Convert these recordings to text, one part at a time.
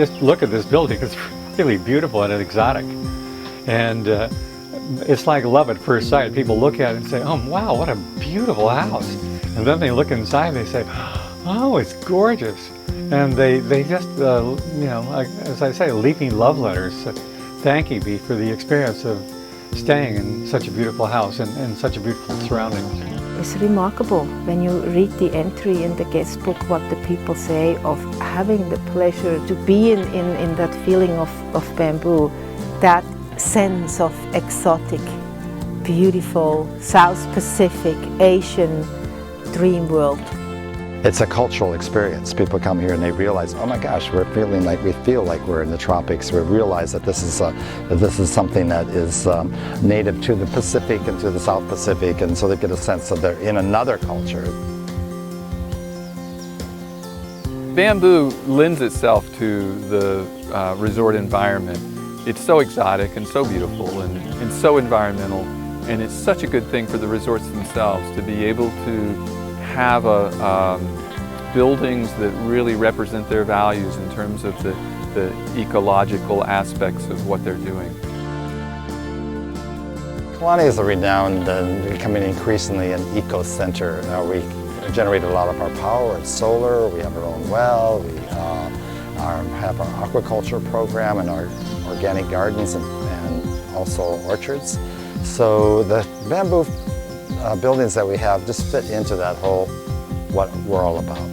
just look at this building. It's really beautiful and exotic. And it's like love at first sight. People look at it and say, oh, wow, what a beautiful house. And then they look inside and they say, oh, it's gorgeous. And they just, you know, as I say, leaping love letters, thanking me for the experience of staying in such a beautiful house and such a beautiful surroundings. It's remarkable when you read the entry in the guest book what the people say of having the pleasure to be in that feeling of bamboo, that sense of exotic, beautiful, South Pacific, Asian dream world. It's a cultural experience. People come here and they realize, oh my gosh, we feel like we're in the tropics. We realize that this is something that is native to the Pacific and to the South Pacific, and so they get a sense that they're in another culture. Bamboo lends itself to the resort environment. It's so exotic and so beautiful and so environmental, and it's such a good thing for the resorts themselves to be able to have buildings that really represent their values in terms of the ecological aspects of what they're doing. Kalani is a renowned and becoming increasingly an eco-center. We generate a lot of our power. It's solar, we have our own well, we have our aquaculture program and our organic gardens and also orchards. So the bamboo buildings that we have just fit into that whole, what we're all about.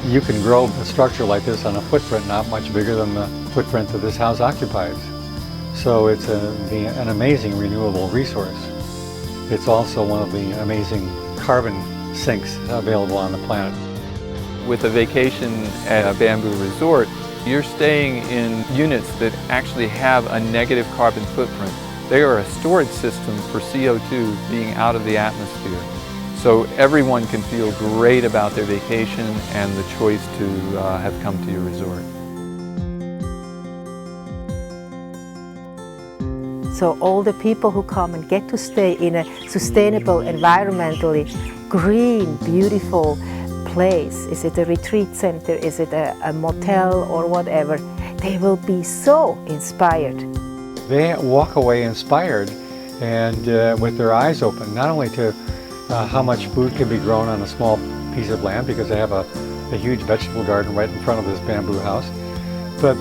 You can grow a structure like this on a footprint not much bigger than the footprint that this house occupies. So it's an amazing renewable resource. It's also one of the amazing carbon sinks available on the planet. With a vacation at a bamboo resort, you're staying in units that actually have a negative carbon footprint. They are a storage system for CO2 being out of the atmosphere. So everyone can feel great about their vacation and the choice to have come to your resort. So all the people who come and get to stay in a sustainable, environmentally green, beautiful place, is it a retreat center, is it a motel or whatever, they will be so inspired. They walk away inspired and with their eyes open, not only to how much food can be grown on a small piece of land, because they have a huge vegetable garden right in front of this bamboo house, but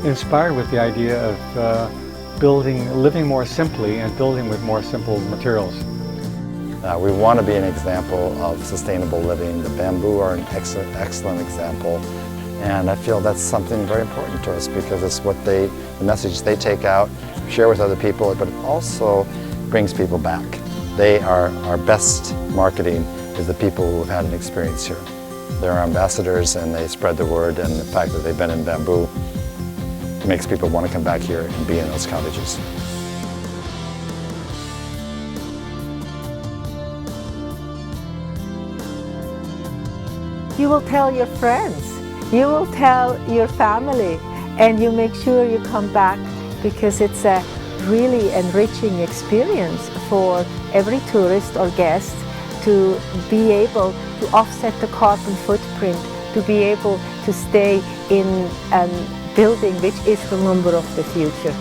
inspired with the idea of living more simply and building with more simple materials. We want to be an example of sustainable living. The bamboo are an excellent example. And I feel that's something very important to us because it's the message they take out, share with other people, but it also brings people back. They are our best marketing is the people who have had an experience here. They're our ambassadors and they spread the word, and the fact that they've been in bamboo makes people want to come back here and be in those cottages. You will tell your friends, you will tell your family, and you make sure you come back because it's a really enriching experience for every tourist or guest to be able to offset the carbon footprint, to be able to stay in a building which is the lumber of the future.